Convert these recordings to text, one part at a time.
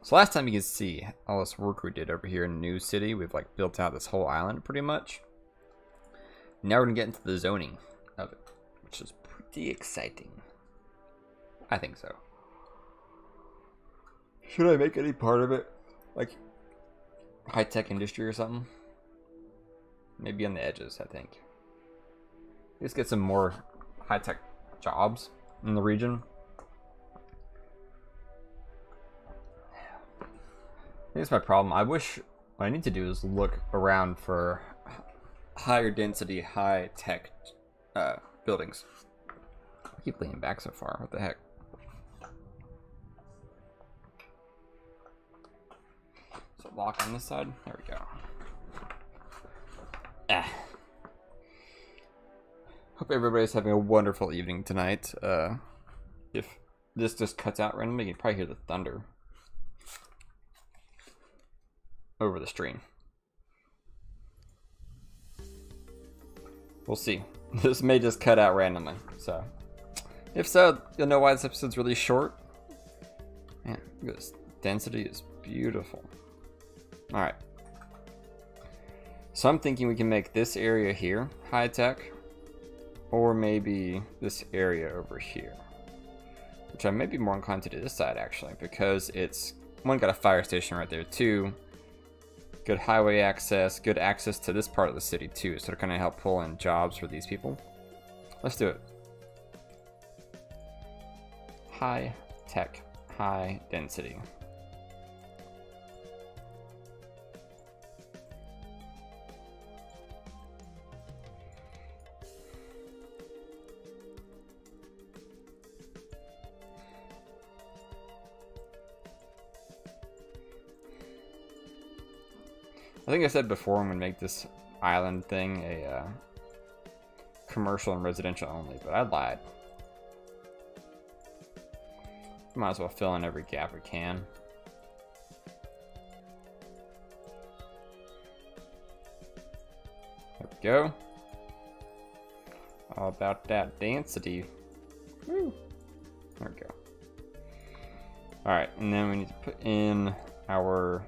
So last time you can see all this work we did over here in New City. We've like built out this whole island pretty much. Now we're gonna get into the zoning of it, which is pretty exciting. I think so. Should I make any part of it like high-tech industry or something? Maybe on the edges, I think. Let's get some more high-tech jobs in the region. I think that's my problem. I wish what I need to do is look around for higher density, high-tech buildings. I keep leaning back so far. What the heck? So lock on this side. There we go. Hope everybody's having a wonderful evening tonight. If this just cuts out randomly, you can probably hear the thunder over the stream. We'll see. This may just cut out randomly, so if so, you'll know why this episode's really short. Man, look at this. Density is beautiful. Alright. So I'm thinking we can make this area here high-tech, or maybe this area over here, which I may be more inclined to do this side actually, because it's, one, got a fire station right there, two, good highway access, good access to this part of the city too, so it kind of help pull in jobs for these people. Let's do it. High tech, high density. I think I said before I'm going to make this island thing a commercial and residential only, but I lied. Might as well fill in every gap we can. There we go. All about that density. Woo. There we go. Alright, and then we need to put in our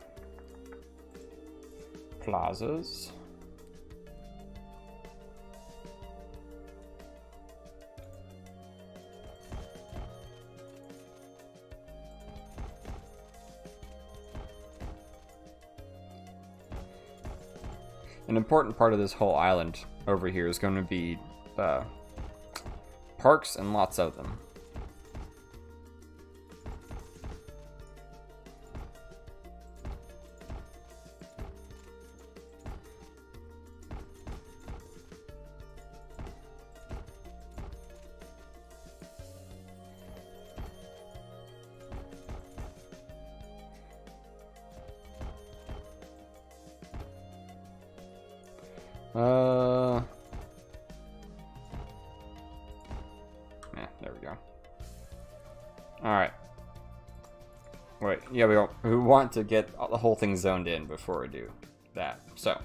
plazas. An important part of this whole island over here is going to be parks, and lots of them. Yeah, there we go. Alright. Wait, yeah, we want to get the whole thing zoned in before we do that. So.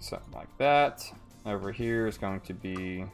Something like that. Over here is going to be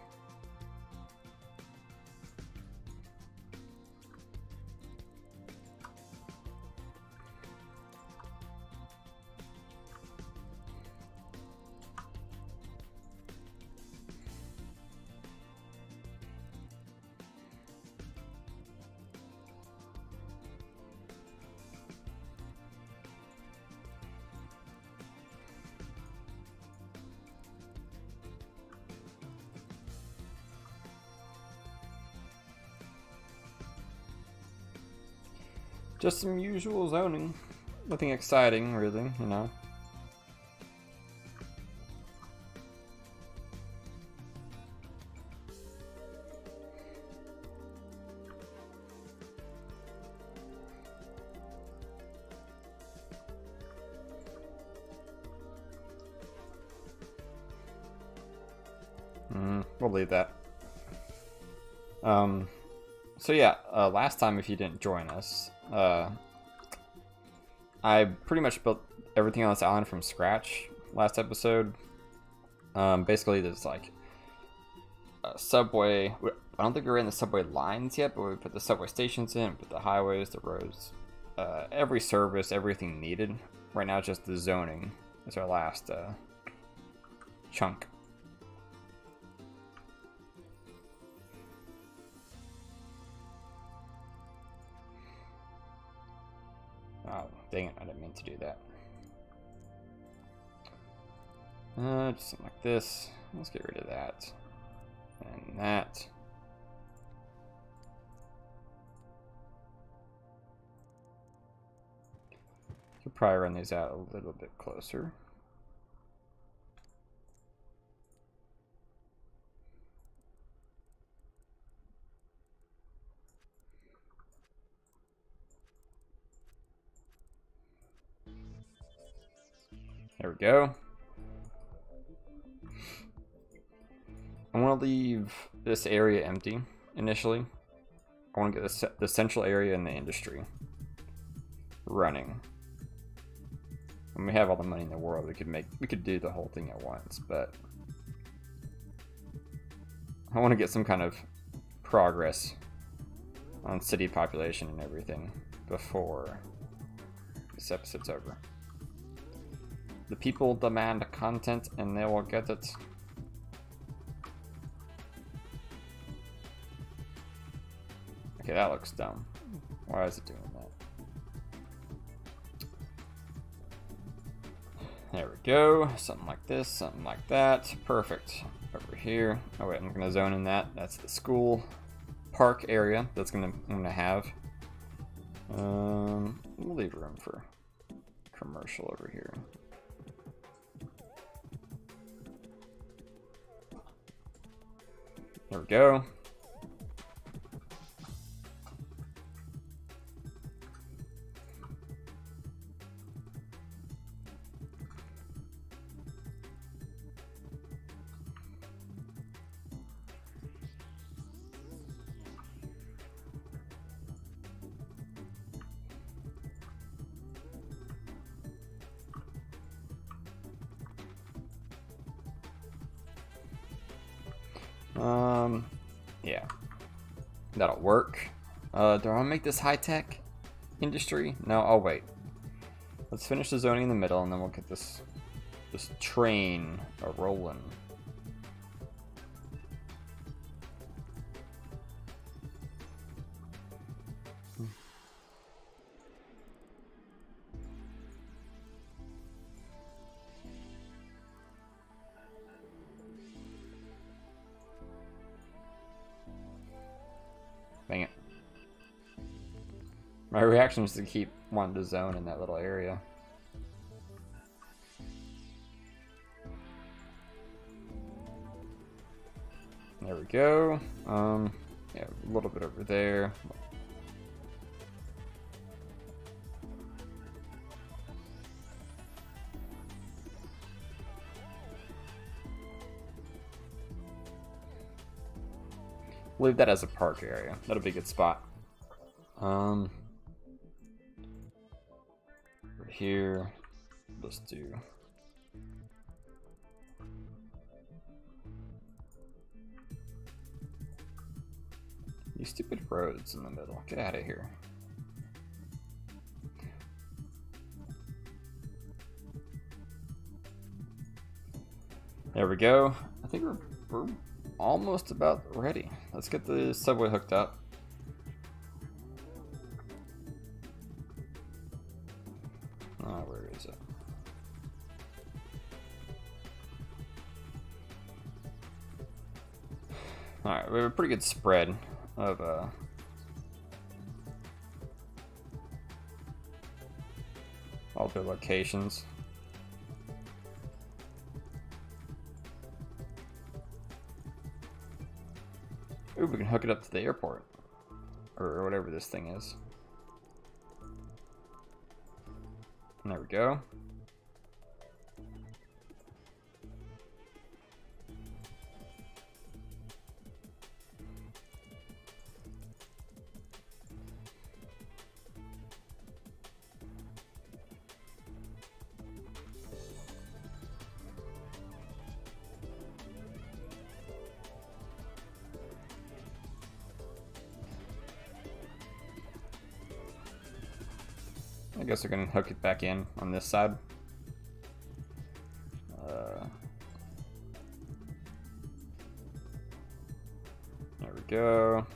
just some usual zoning. Nothing exciting, really, you know. we'll leave that. So yeah, last time if you didn't join us, I pretty much built everything on this island from scratch last episode. Basically there's like a subway. I don't think we're in the subway lines yet, but we put the subway stations in, put the highways, the roads, every service, everything needed. Right now, just the zoning is our last chunk. Oh, dang it, I didn't mean to do that. Just something like this. Let's get rid of that. And that. Could probably run these out a little bit closer. There we go. I want to leave this area empty initially. I want to get the central area in the industry running. When we have all the money in the world, we could do the whole thing at once, but I want to get some kind of progress on city population and everything before this episode's over. The people demand content and they will get it. Okay, that looks dumb. Why is it doing that? There we go. Something like this, something like that. Perfect. Over here. Oh wait, I'm gonna zone in that. That's the school park area that's I'm gonna have. We'll leave room for commercial over here. There we go. Yeah, that'll work. Do I want to make this high-tech industry? No, I'll wait. Let's finish the zoning in the middle, and then we'll get this train rolling. Dang it. My reaction is to keep wanting to zone in that little area. There we go. Yeah, a little bit over there. Leave that as a park area. That'll be a good spot. Over here, let's do. These stupid roads in the middle. Get out of here. There we go. I think we're almost about ready. Let's get the subway hooked up. Oh, where is it? Alright, we have a pretty good spread of all the locations. Ooh, we can hook it up to the airport. Or whatever this thing is. And there we go. I guess we're gonna hook it back in on this side. There we go.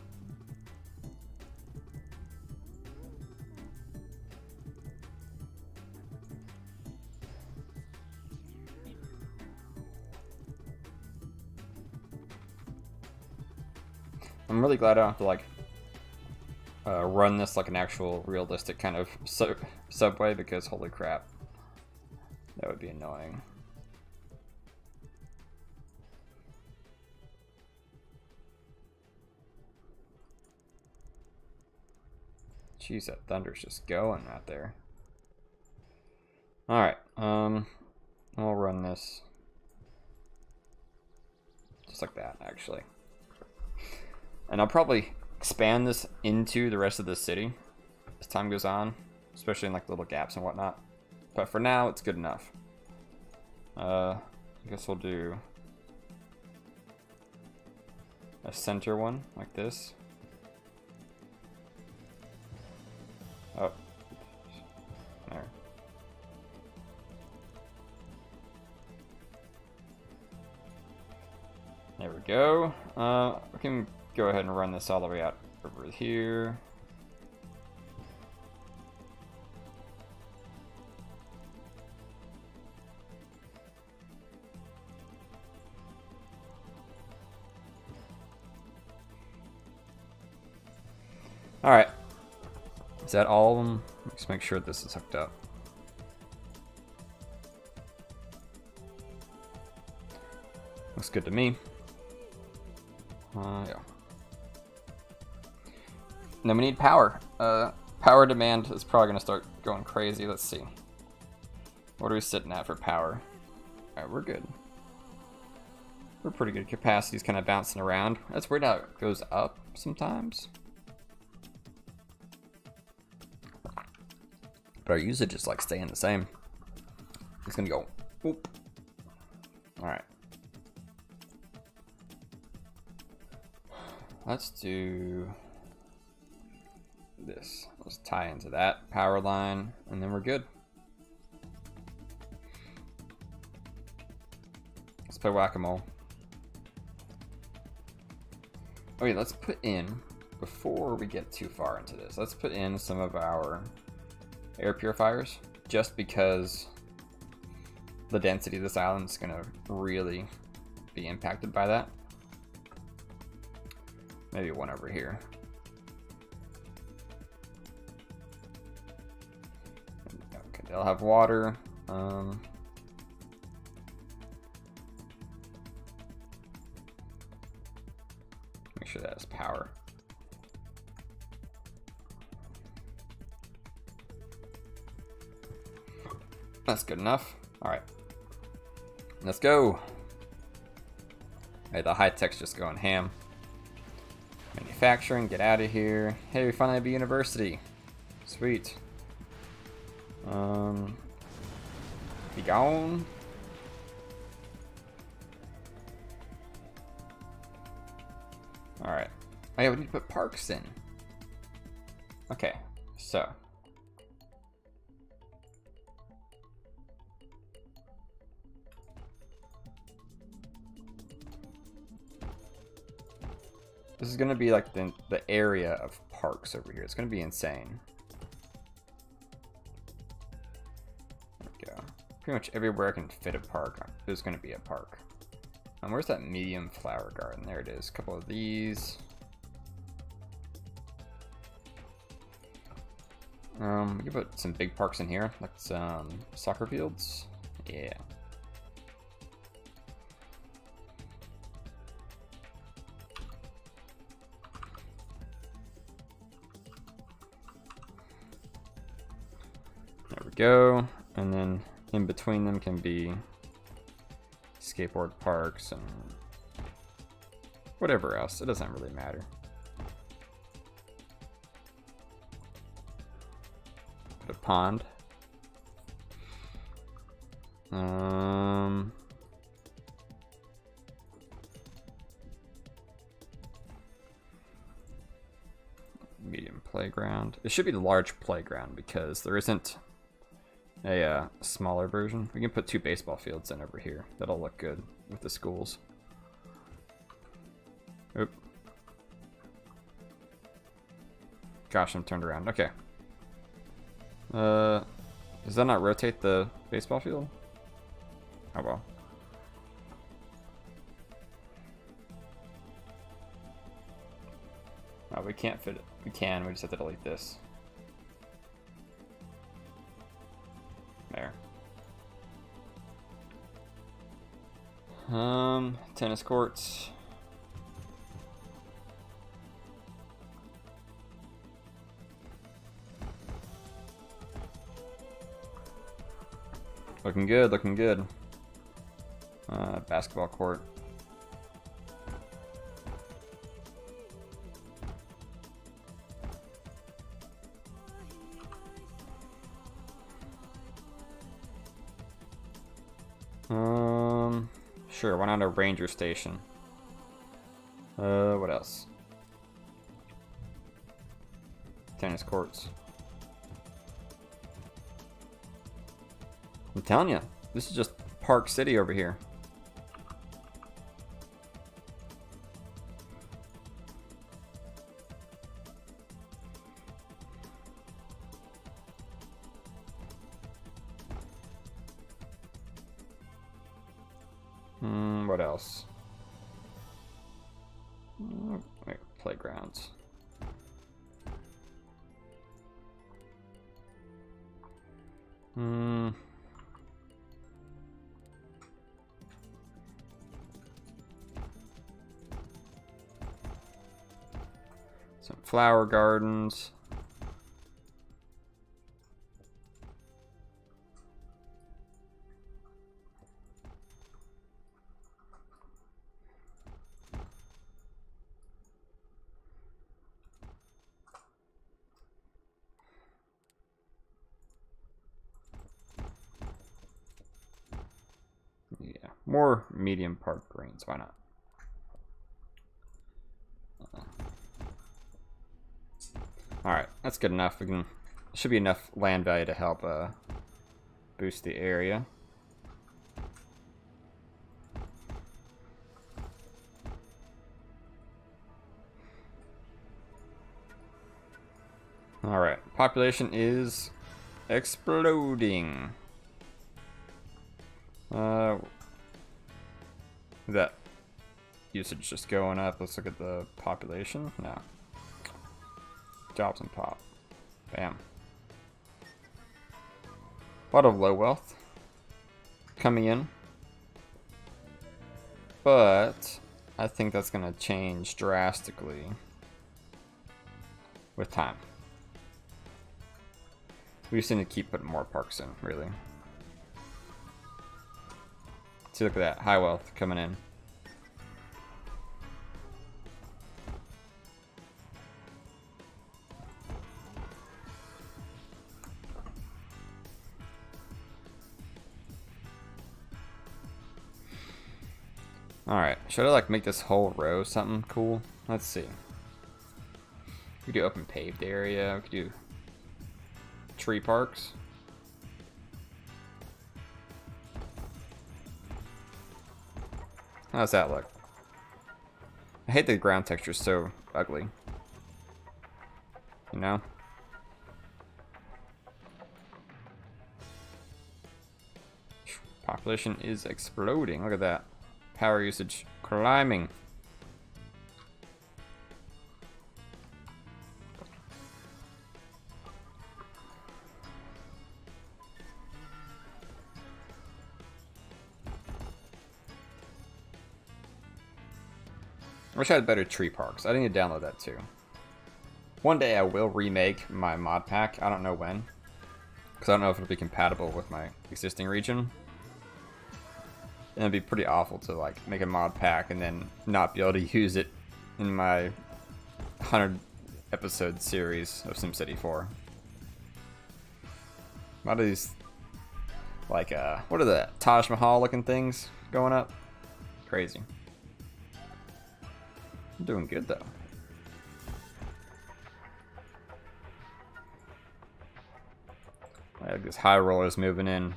I'm really glad I don't have to like run this like an actual realistic kind of subway, because holy crap, that would be annoying. Jeez, that thunder's just going right there. Alright, I'll run this just like that, actually. And I'll probably expand this into the rest of the city as time goes on, especially in like little gaps and whatnot. But for now, it's good enough. I guess we'll do a center one like this. Oh, there. There we go. We can go ahead and run this all the way out over here. All right. Is that all of them? Let's make sure this is hooked up. Looks good to me. Yeah. And then we need power. Power demand is probably going to start going crazy. Let's see. What are we sitting at for power? Alright, we're good. We're pretty good. Capacity's kind of bouncing around. That's weird how it goes up sometimes. But our usage is like staying the same. It's going to go. Oop. Alright. Let's do this. Let's tie into that power line, and then we're good. Let's play whack-a-mole. Oh yeah, let's put in, before we get too far into this, let's put in some of our air purifiers, just because the density of this island is going to really be impacted by that. Maybe one over here. Okay, they'll have water. Make sure that has power. That's good enough. All right, let's go. Hey, the high tech's just going ham. Manufacturing, get out of here. Hey, we finally have a university. Sweet. Be gone. Alright. Oh yeah, we need to put parks in. Okay, so. This is going to be like the area of parks over here. It's going to be insane. There we go. Pretty much everywhere I can fit a park, there's going to be a park. Where's that medium flower garden? There it is. A couple of these. We can put some big parks in here, like some soccer fields. Yeah. There we go. And then in between them can be skateboard parks and whatever else. It doesn't really matter. Put a pond. Medium playground. It should be the large playground because there isn't a smaller version. We can put 2 baseball fields in over here. That'll look good with the schools. Oop. Gosh, I'm turned around. Okay. Does that not rotate the baseball field? Oh well. Oh, we can't fit it. We can, we just have to delete this. There. Tennis courts. Looking good, looking good. Basketball court. Sure, why not a ranger station? What else? Tennis courts. I'm telling you, this is just Park City over here. What else? Wait, playgrounds. Some flower gardens. Yeah, more medium park greens, why not? Alright, that's good enough. We can should be enough land value to help boost the area. Alright, population is exploding. That usage just going up. Let's look at the population. No. Jobs and pop. Bam. A lot of low wealth coming in. But I think that's going to change drastically with time. We just need to keep putting more parks in, really. See, look at that. High wealth coming in. Alright, should I like make this whole row something cool? Let's see. We could do open paved area, we could do tree parks. How's that look? I hate the ground texture, so ugly. You know? Population is exploding, look at that. Power usage climbing. I wish I had better tree parks. I need to download that too. One day I will remake my mod pack. I don't know when. Because I don't know if it'll be compatible with my existing region. And it'd be pretty awful to like make a mod pack and then not be able to use it in my 100 episode series of SimCity 4. A lot of these, like, what are the Taj Mahal looking things going up? Crazy. I'm doing good though. Like this high roller's moving in.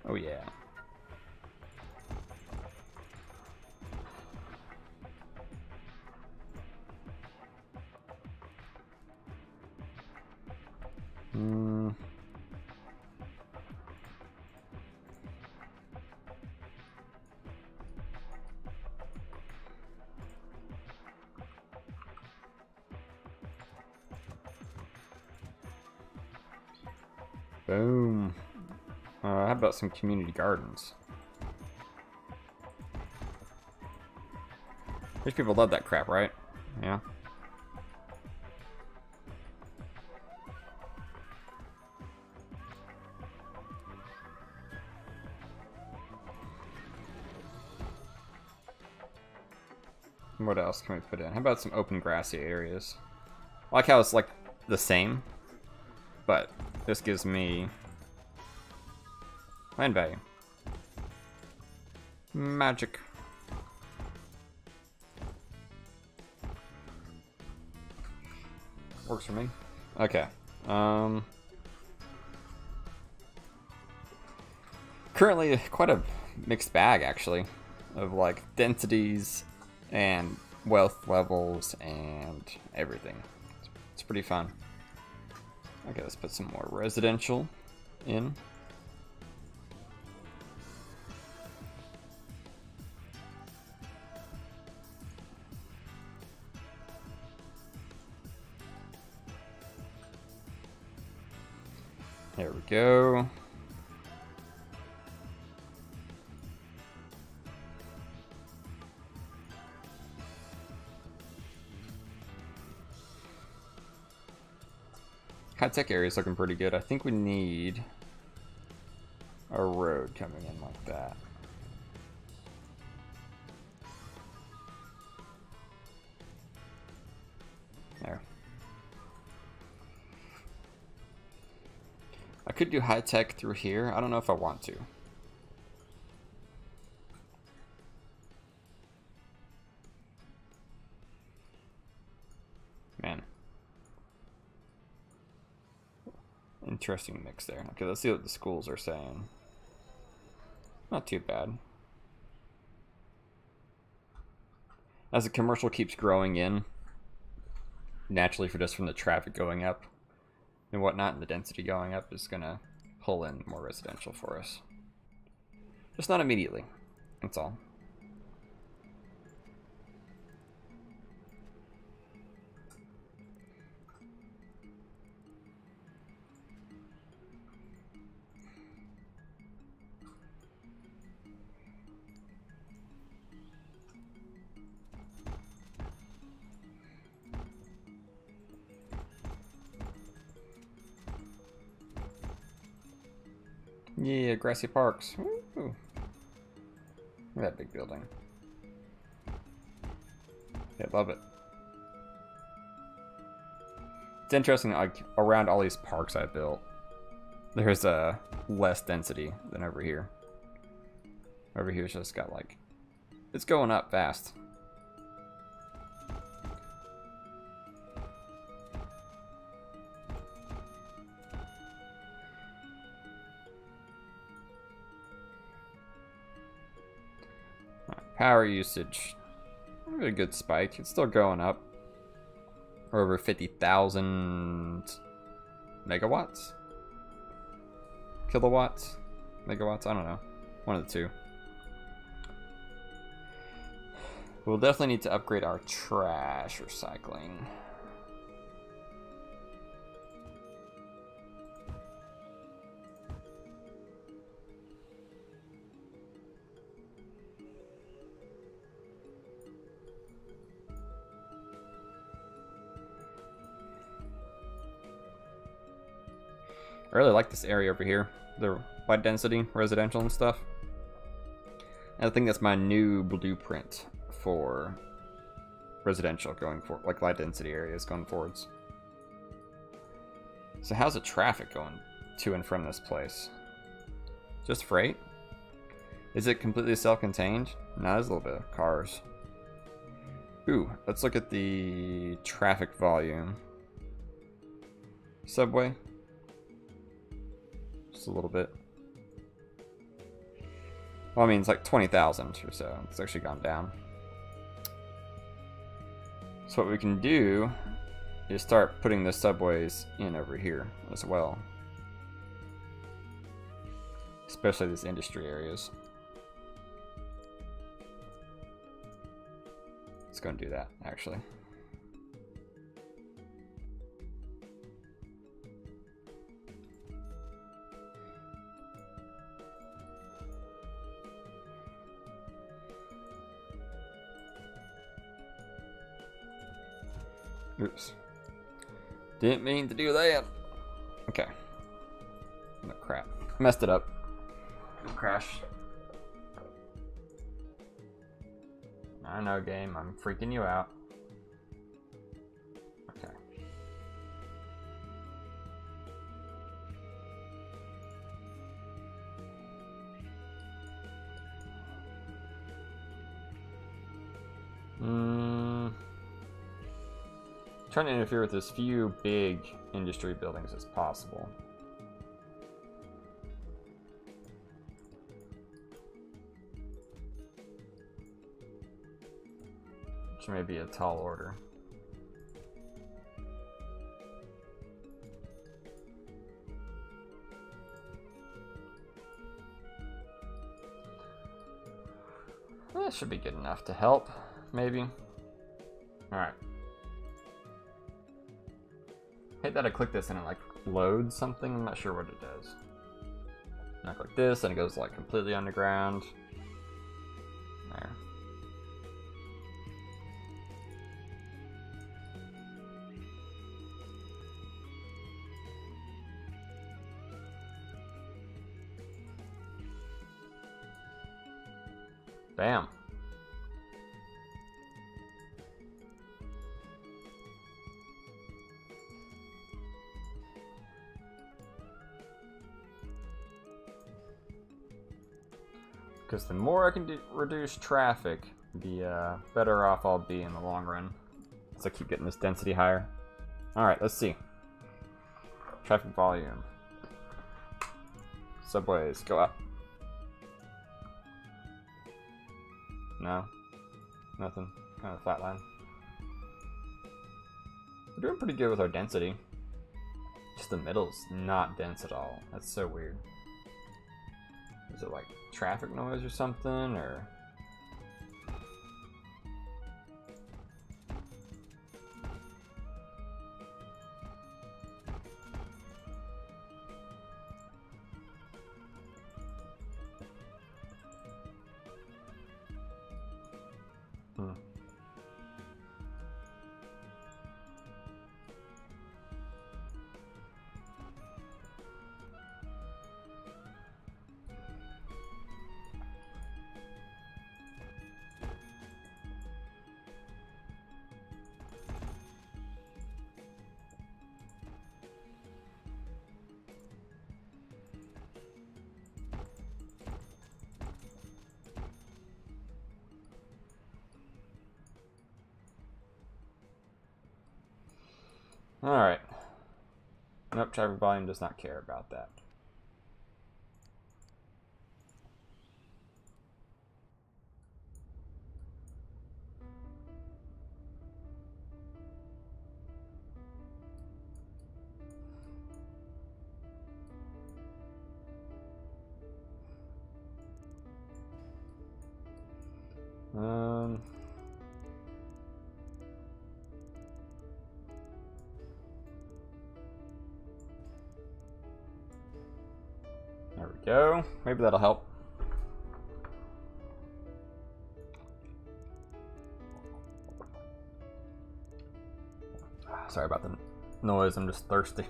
Oh yeah. Boom. How about some community gardens? These people love that crap, right? Yeah. What else can we put in? How about some open grassy areas? I like how it's like the same, but this gives me land value. Magic. Works for me. Okay. Currently quite a mixed bag actually of like densities and wealth levels and everything. It's pretty fun. Okay, let's put some more residential in. There we go. High-tech area is looking pretty good. I think we need a road coming in like that. There. I could do high-tech through here. I don't know if I want to. Man. Interesting mix there. Okay, let's see what the schools are saying. Not too bad. As the commercial keeps growing in, naturally for just from the traffic going up and whatnot, and the density going up is gonna pull in more residential for us. Just not immediately. That's all. Yeah, grassy parks. Ooh. Look at that big building. Yeah, love it. It's interesting, like, around all these parks I built, there's less density than over here. Over here's just got, like, it's going up fast. Power usage, a good spike. It's still going up. We're over 50,000 megawatts, kilowatts, megawatts. I don't know, one of the two. We'll definitely need to upgrade our trash recycling. I really like this area over here, the wide density residential and stuff. And I think that's my new blueprint for residential going for, like, light density areas going forwards. So how's the traffic going to and from this place? Just freight? Is it completely self-contained? No, there's a little bit of cars. Ooh, let's look at the traffic volume. Subway. just a little bit. Well, I mean, it's like 20,000 or so. It's actually gone down. So what we can do is start putting the subways in over here as well. Especially these industry areas. Let's go and do that, actually. Oops. Didn't mean to do that. Okay. Oh, crap. Messed it up. Crash. I know, game. I'm freaking you out. Okay. Trying to interfere with as few big industry buildings as possible. Which may be a tall order. That should be good enough to help, maybe. Alright. Hate that I click this and it like loads something, I'm not sure what it does. And I click this and it goes like completely underground. There. Damn. Because the more I can reduce traffic, the better off I'll be in the long run. So I keep getting this density higher. Alright, let's see. Traffic volume. Subways, go up. No. Nothing. Kind of flat line. We're doing pretty good with our density. Just the middle's not dense at all. That's so weird. Is it like traffic noise or something, or? Alright. Nope, traffic volume does not care about that. There we go. Maybe that'll help. Sorry about the noise, I'm just thirsty.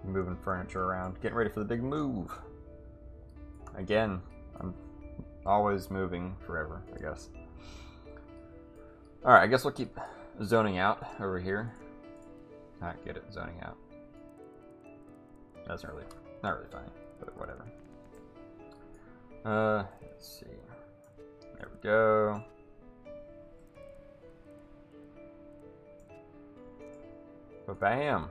Moving furniture around, getting ready for the big move. Again, I'm always moving forever, I guess. Alright, I guess we'll keep zoning out over here. I get it, zoning out. That's not really funny, but whatever. Let's see. There we go. Ba-bam.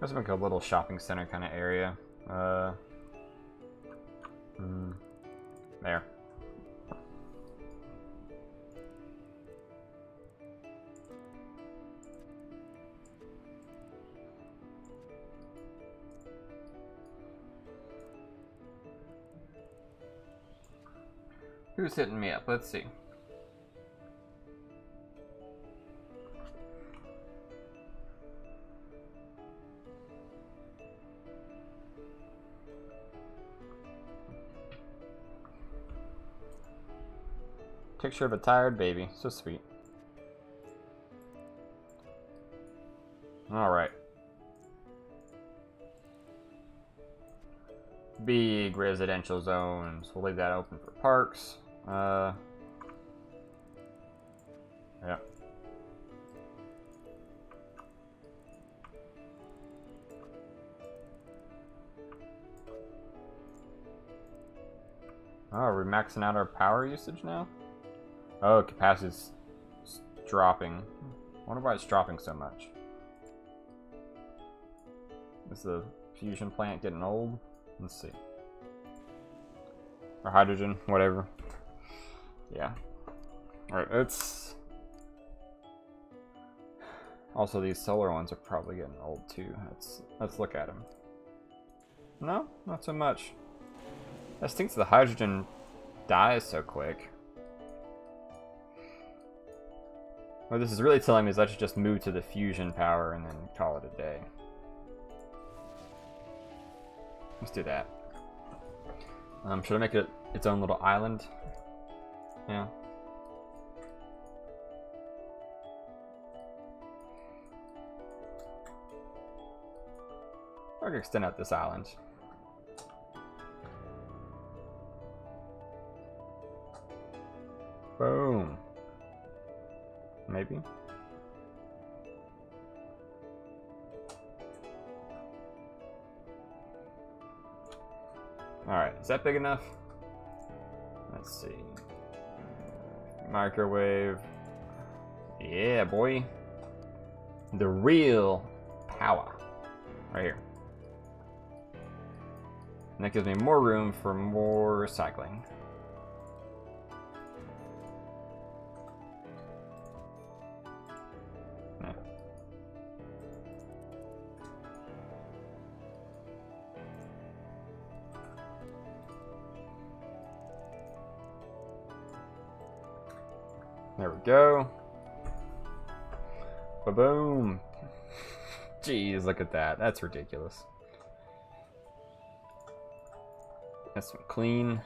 Let's make a little shopping center kind of area. There. Who's hitting me up? Let's see. Picture of a tired baby. So sweet. Alright. Big residential zones. We'll leave that open for parks. Yeah. Oh, are we maxing out our power usage now? Oh, capacity's dropping. I wonder why it's dropping so much. Is the fusion plant getting old? Let's see. Or hydrogen, whatever. Yeah. Alright, let's... Also, these solar ones are probably getting old too. Let's look at them. No, not so much. I just think the hydrogen dies so quick. What this is really telling me is I should just move to the fusion power and then call it a day. Let's do that. Should I make it its own little island? Yeah. I can extend out this island. Boom. Maybe. Alright, is that big enough? Let's see. Microwave. Yeah, boy. The real power. Right here. And that gives me more room for more recycling. Yeah. There we go. Ba-boom. Jeez, look at that. That's ridiculous. That's some clean.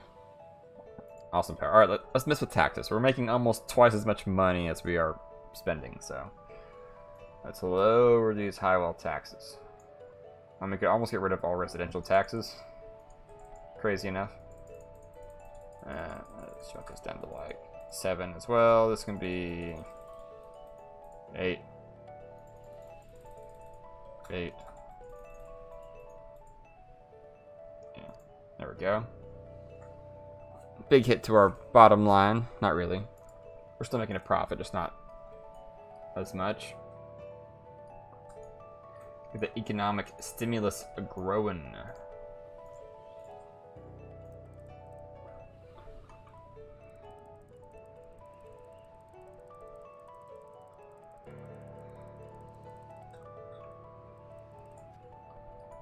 Awesome power. Alright, let's mess with taxes. We're making almost twice as much money as we are spending, so let's lower these highwell taxes. We could almost get rid of all residential taxes. Crazy enough. Let's drop this down to like 7 as well. This can be 8. 8. Yeah, there we go. Big hit to our bottom line. Not really. We're still making a profit, just not as much. Get the economic stimulus growing.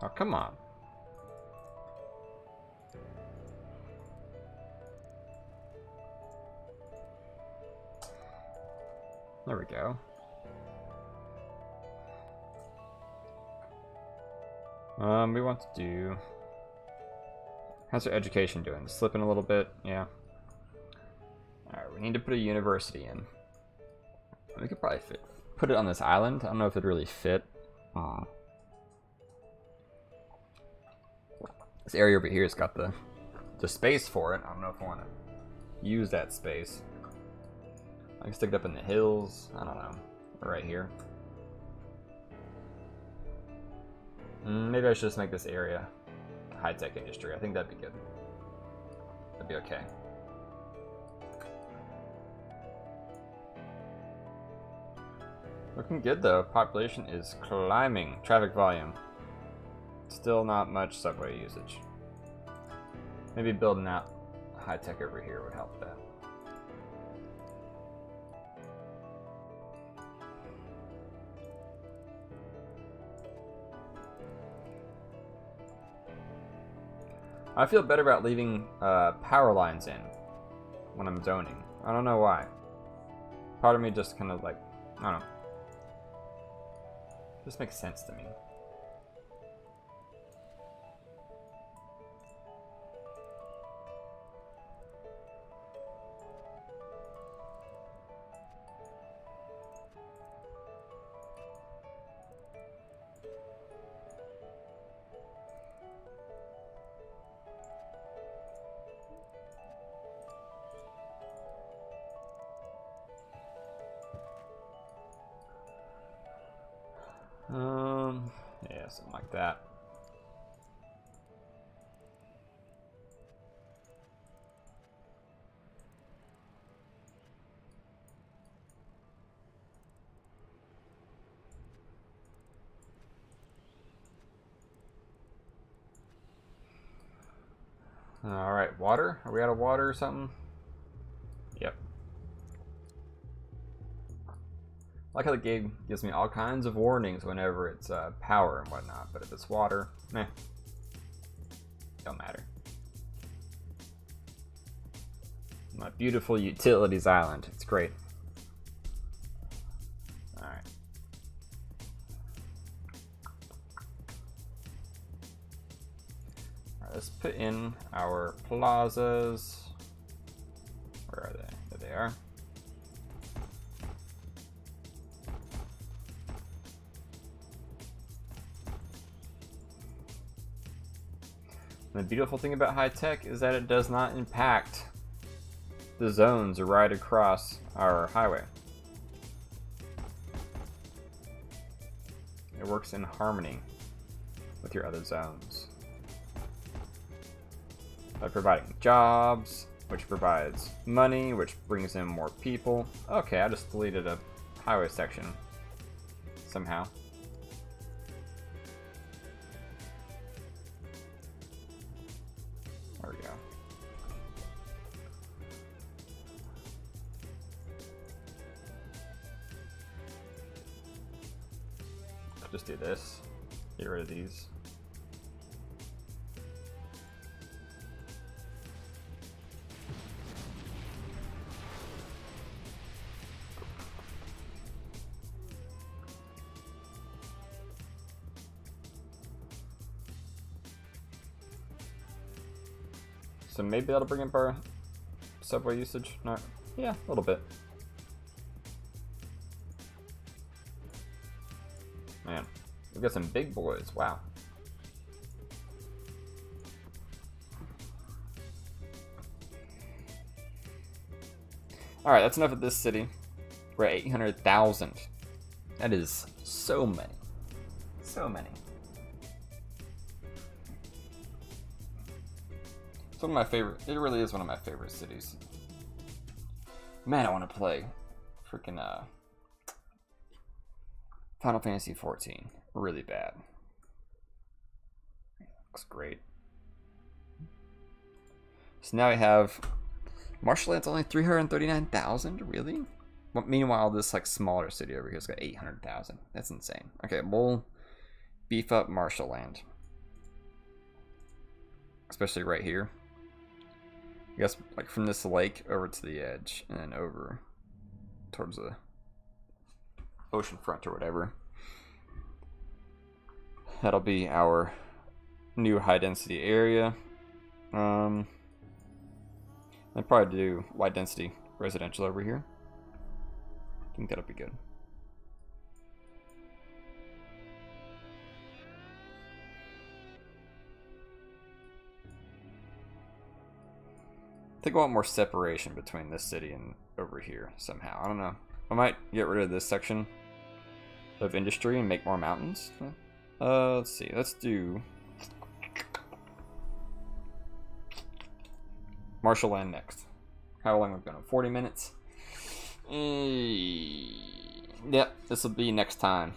Oh, come on. There we go. We want to do... How's our education doing? Slipping a little bit? Yeah. Alright, we need to put a university in. We could probably put it on this island. I don't know if it'd really fit. This area over here has got the space for it. I don't know if I want to use that space. I can stick it up in the hills. I don't know. Right here. Maybe I should just make this area high-tech industry. I think that'd be good. That'd be okay. Looking good though. Population is climbing. Traffic volume. Still not much subway usage. Maybe building out high tech over here would help that. I feel better about leaving power lines in when I'm zoning. I don't know why. Part of me just kind of like, I don't know. This makes sense to me. Yeah, something like that. All right, water? Are we out of water or something? Yep. I like how the game gives me all kinds of warnings whenever it's power and whatnot, but if it's water, meh. Don't matter. My beautiful utilities island. It's great. Alright. Alright, let's put in our plazas. Where are they? There they are. The beautiful thing about high tech is that it does not impact the zones right across our highway. It works in harmony with your other zones by providing jobs, which provides money, which brings in more people. Okay, I just deleted a highway section somehow. There we go. Just do this. Get rid of these. So maybe that'll bring up our subway usage. No, yeah, a little bit. Man, we've got some big boys. Wow. All right, that's enough of this city. We're at 800,000. That is so many. So many. It's one of my favorite. It really is one of my favorite cities. Man, I want to play freaking Final Fantasy 14 really bad. Looks great. So now we have Marshall Land's only 339,000. Really? Meanwhile, this like smaller city over here has got 800,000. That's insane. Okay, we'll beef up Marshall Land, especially right here. I guess like from this lake over to the edge and then over towards the ocean front or whatever. That'll be our new high density area. I'd probably do wide density residential over here. I think that'll be good. I think I want more separation between this city and over here somehow. I don't know. I might get rid of this section of industry and make more mountains. Let's see. Let's do Marshall Land next. How long have we been on? 40 minutes? Yep, this will be next time.